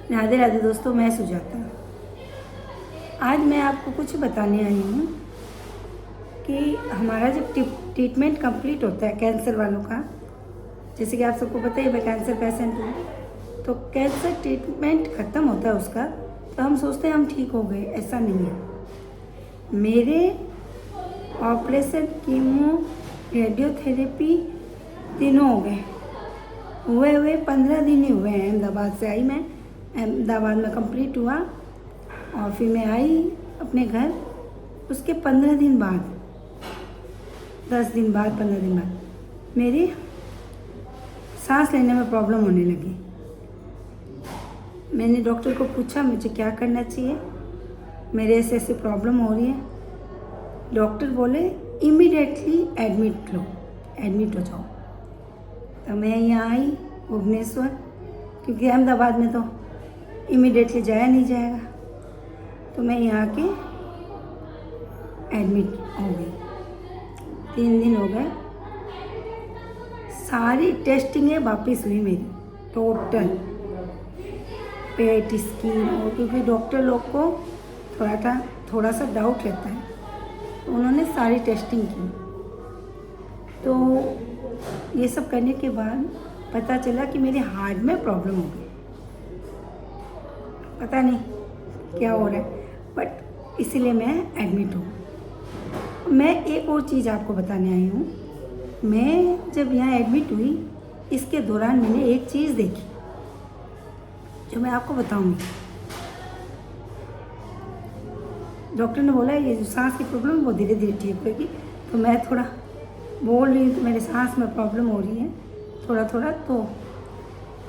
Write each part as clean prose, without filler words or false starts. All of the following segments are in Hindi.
राधे राधे दोस्तों, मैं सुजाता। आज मैं आपको कुछ बताने आई हूँ कि हमारा जब ट्रीटमेंट कंप्लीट होता है कैंसर वालों का, जैसे कि आप सबको पता ही, मैं कैंसर पेशेंट हूँ। तो कैंसर ट्रीटमेंट ख़त्म होता है उसका, तो हम सोचते हैं हम ठीक हो गए। ऐसा नहीं है। मेरे ऑपरेशन, कीमो, रेडियोथेरेपी तीनों हो गए। हुए 15 दिन ही हुए हैं। अहमदाबाद से आई मैं, अहमदाबाद में कंप्लीट हुआ और फिर मैं आई अपने घर। उसके 15 दिन बाद, 10 दिन बाद, 15 दिन बाद मेरी सांस लेने में प्रॉब्लम होने लगी। मैंने डॉक्टर को पूछा मुझे क्या करना चाहिए, मेरे ऐसे ऐसे प्रॉब्लम हो रही है। डॉक्टर बोले इमीडिएटली एडमिट हो जाओ। तो मैं यहाँ आई भुवनेश्वर, क्योंकि अहमदाबाद में तो इमीडिएटली जाया नहीं जाएगा। तो मैं यहाँ के एडमिट हो गई। 3 दिन हो गए। सारी टेस्टिंगें वापस हुई मेरी, टोटल पेट, स्किन। और क्योंकि डॉक्टर लोग को थोड़ा सा डाउट रहता है, तो उन्होंने सारी टेस्टिंग की। तो ये सब करने के बाद पता चला कि मेरे हार्ट में प्रॉब्लम हो गई। पता नहीं क्या हो रहा है, बट इसीलिए मैं एडमिट हूँ। मैं एक और चीज़ आपको बताने आई हूँ। मैं जब यहाँ एडमिट हुई, इसके दौरान मैंने एक चीज़ देखी जो मैं आपको बताऊँगी। डॉक्टर ने बोला ये जो सांस की प्रॉब्लम वो धीरे धीरे ठीक होगी। तो मैं थोड़ा बोल रही हूँ तो मेरे सांस में प्रॉब्लम हो रही है थोड़ा, तो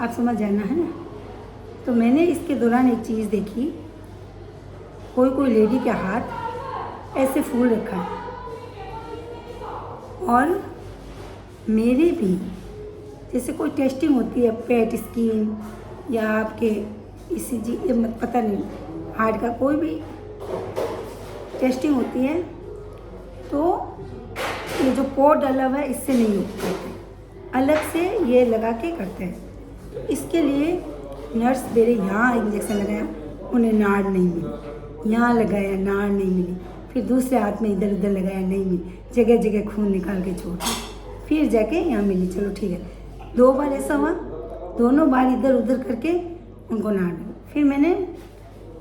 आप समझ जाना है ना। तो मैंने इसके दौरान एक चीज़ देखी, कोई लेडी के हाथ ऐसे फूल रखा है, और मेरे भी जैसे कोई टेस्टिंग होती है पेट, स्किन या आपके ECG, पता नहीं, हार्ट का कोई भी टेस्टिंग होती है, तो ये जो पोर्ट डाला हुआ है इससे नहीं करते, अलग से ये लगा के करते हैं। तो इसके लिए नर्स मेरे यहाँ इंजेक्शन लगाया, उन्हें नाड़ नहीं मिली, यहाँ लगाया नाड़ नहीं मिली, फिर दूसरे हाथ में इधर उधर लगाया नहीं मिली, जगह जगह खून निकाल के छोड़ दिया, फिर जाके यहाँ मिली। चलो ठीक है, 2 बार ऐसा हुआ, दोनों बार इधर उधर करके उनको नाड़ मिली। फिर मैंने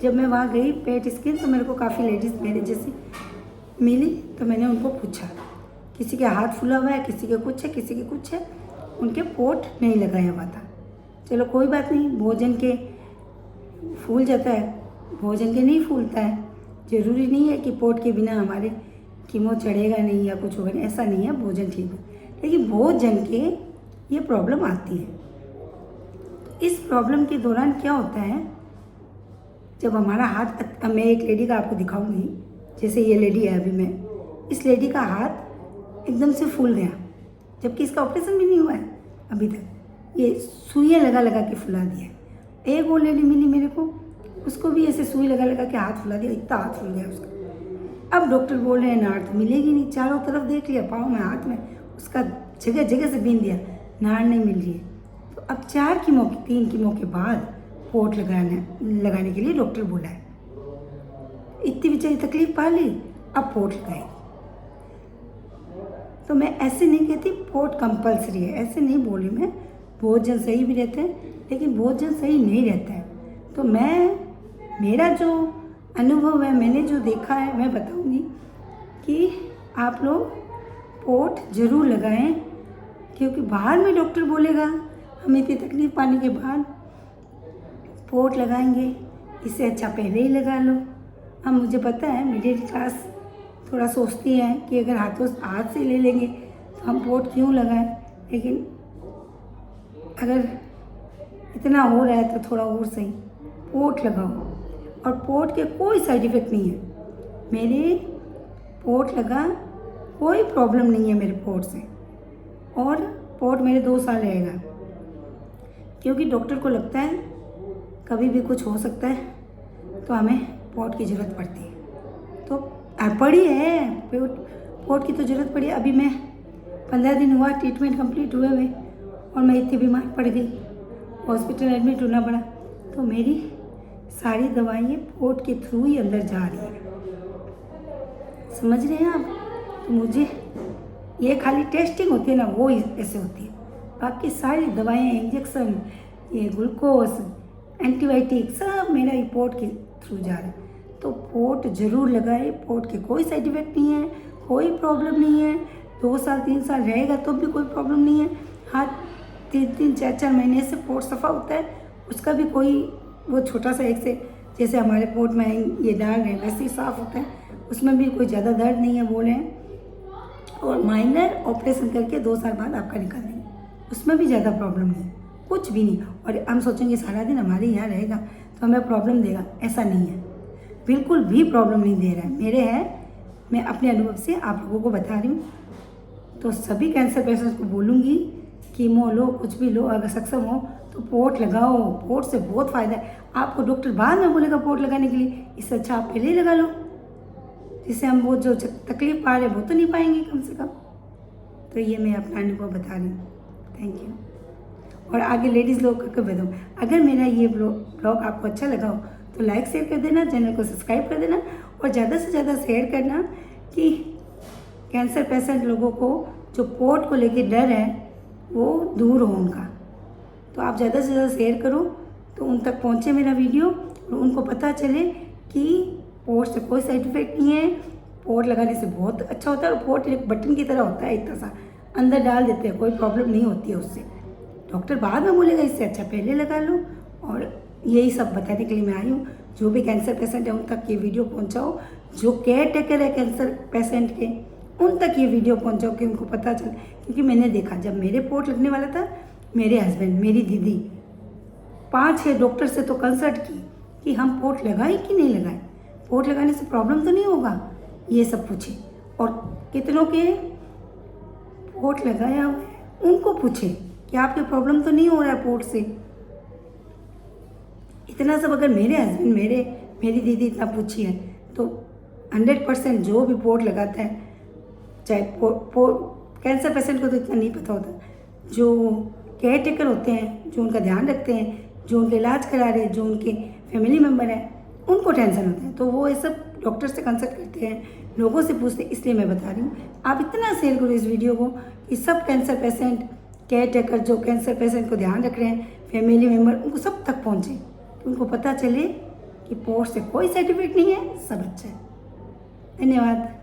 जब मैं वहाँ गई पेट स्किन, तो मेरे को काफ़ी लेडीज़ मेरे जैसी मिली। तो मैंने उनको पूछा, किसी के हाथ फूला हुआ है, किसी के कुछ है, किसी के कुछ है, उनके पोट नहीं लगाया हुआ था। चलो कोई बात नहीं, भोजन के फूल जाता है, भोजन के नहीं फूलता है। ज़रूरी नहीं है कि पोट के बिना हमारे कीमो चढ़ेगा नहीं या कुछ होगा नहीं, ऐसा नहीं है, भोजन ठीक है। लेकिन भोजन के ये प्रॉब्लम आती है। इस प्रॉब्लम के दौरान क्या होता है, जब हमारा हाथ, मैं एक लेडी का आपको दिखाऊंगी, जैसे ये लेडी है अभी, मैं इस लेडी का हाथ एकदम से फूल गया, जबकि इसका ऑपरेशन भी नहीं हुआ है अभी तक। ये सुइयाँ लगा लगा के फुला दिया। एक और लेडी मिली मेरे को, उसको भी ऐसे सुई लगा लगा के हाथ फुला दिया, इतना हाथ फूल गया उसका। अब डॉक्टर बोल रहे हैं नाड़ तो मिलेगी नहीं, चारों तरफ देख लिया, पाँव में, हाथ में, उसका जगह जगह से बीन दिया, नाड़ नहीं मिल रही है। तो अब 3 कीमो के बाद पोर्ट लगाने के लिए डॉक्टर बोला है। इतनी बेचारी तकलीफ पा ली, अब पोर्ट लगाएगी। तो मैं ऐसे नहीं कहती पोर्ट कंपलसरी है, ऐसे नहीं बोली मैं। भोजन सही भी रहते हैं, लेकिन भोजन सही नहीं रहता है। तो मेरा जो अनुभव है, मैंने जो देखा है, मैं बताऊंगी कि आप लोग पोर्ट ज़रूर लगाएं, क्योंकि बाहर में डॉक्टर बोलेगा हमें इतनी तकलीफ पाने के बाद पोर्ट लगाएंगे, इससे अच्छा पहले ही लगा लो। अब मुझे पता है मिडिल क्लास थोड़ा सोचती है कि अगर हाथ से ले लेंगे तो हम पोर्ट क्यों लगाएं, लेकिन अगर इतना हो रहा है तो थोड़ा और सही पोर्ट लगाओ। और पोर्ट के कोई साइड इफ़ेक्ट नहीं है। मेरे पोर्ट लगा, कोई प्रॉब्लम नहीं है मेरे पोर्ट से, और पोर्ट मेरे 2 साल रहेगा, क्योंकि डॉक्टर को लगता है कभी भी कुछ हो सकता है, तो हमें पोर्ट की ज़रूरत पड़ती है। तो पड़ी है, पोर्ट की तो ज़रूरत पड़ी है। अभी मैं 15 दिन हुआ ट्रीटमेंट कंप्लीट हुए हुए, और मैं इतनी बीमार पड़ गई, हॉस्पिटल एडमिट होना पड़ा। तो मेरी सारी दवाइयाँ पोर्ट के थ्रू ही अंदर जा रही हैं, समझ रहे हैं आप। तो मुझे ये खाली टेस्टिंग होती है ना, वो ऐसे होती है, बाकी सारी दवाएं, इंजेक्शन, ये ग्लूकोज, एंटीबायोटिक सब मेरा ये पोर्ट के थ्रू जा रहा है। तो पोर्ट ज़रूर लगाए, पोर्ट के कोई साइड इफेक्ट नहीं है, कोई प्रॉब्लम नहीं है, 2 साल 3 साल रहेगा तो भी कोई प्रॉब्लम नहीं है। हाँ, 3-3 4-4 महीने से पोर्ट सफ़ा होता है, उसका भी कोई वो छोटा सा एक से जैसे हमारे पोर्ट में ये डाल रहे हैं वैसे ही साफ़ होता है, उसमें भी कोई ज़्यादा दर्द नहीं है बोल रहे हैं। और माइनर ऑपरेशन करके 2 साल बाद आपका निकाल देंगे, उसमें भी ज़्यादा प्रॉब्लम नहीं, कुछ भी नहीं। और हम सोचेंगे सारा दिन हमारे यहाँ रहेगा तो हमें प्रॉब्लम देगा, ऐसा नहीं है, बिल्कुल भी प्रॉब्लम नहीं दे रहा है। मेरे हैं, मैं अपने अनुभव से आप लोगों को बता रही हूँ। तो सभी कैंसर पेशेंट्स को बोलूँगी कीमो लो, कुछ भी लो, अगर सक्षम हो तो पोर्ट लगाओ, पोर्ट से बहुत फ़ायदा है। आपको डॉक्टर बाद में बोलेगा पोर्ट लगाने के लिए, इससे अच्छा आप पहले ही लगा लो, जिससे हम वो जो तकलीफ पा रहे हैं वो तो नहीं पाएंगे कम से कम। तो ये मैं अपना अनुभव बता रही हूँ। Thank you. और आगे लेडीज़ लोग को बताऊँ, अगर मेरा ये ब्लॉग आपको अच्छा लगा हो तो लाइक शेयर कर देना, चैनल को सब्सक्राइब कर देना और ज़्यादा से ज़्यादा शेयर करना कि कैंसर पेशेंट लोगों को जो पोर्ट को लेके डर है वो दूर हो उनका। तो आप ज़्यादा से ज़्यादा शेयर करो तो उन तक पहुँचे मेरा वीडियो और उनको पता चले कि पोर्ट से कोई साइड इफेक्ट नहीं है, पोर्ट लगाने से बहुत अच्छा होता है। और पोर्ट एक बटन की तरह होता है, इतना सा अंदर डाल देते हैं, कोई प्रॉब्लम नहीं होती है उससे। डॉक्टर बाद में बोलेगा इससे अच्छा पहले लगा लो। और यही सब बताने के लिए मैं आई हूँ। जो भी कैंसर पेशेंट है उन तक ये वीडियो पहुँचाओ, जो केयर टेकर है कैंसर पेशेंट के उन तक ये वीडियो पहुँचाओ कि उनको पता चले। क्योंकि मैंने देखा जब मेरे पोर्ट लगने वाला था, मेरे हस्बैंड, मेरी दीदी 5-6 डॉक्टर से तो कंसल्ट की कि हम पोर्ट लगाएं कि नहीं लगाएं, पोर्ट लगाने से प्रॉब्लम तो नहीं होगा, ये सब पूछे। और कितनों के पोर्ट लगाया हुआ है उनको पूछे कि आपके प्रॉब्लम तो नहीं हो रहा है पोर्ट से। इतना सब अगर मेरे हस्बैंड, मेरी दीदी इतना पूछी है तो 100% जो भी पोर्ट लगाता है, चाहे कैंसर पेशेंट को तो इतना नहीं पता होता, जो केयर टेकर होते हैं, जो उनका ध्यान रखते हैं, जो उनके इलाज करा रहे हैं, जो उनके फैमिली मेम्बर हैं, उनको टेंशन होता है। तो वो ये सब डॉक्टर से कंसल्ट करते हैं, लोगों से पूछते हैं, इसलिए मैं बता रही हूँ। आप इतना शेयर करो इस वीडियो को कि सब कैंसर पेशेंट, केयर टेकर जो कैंसर पेशेंट को ध्यान रख रहे हैं, फैमिली मेम्बर, उनको सब तक पहुँचे, उनको पता चले कि पोर्ट से कोई साइड इफेक्ट नहीं है, सब अच्छा है। धन्यवाद।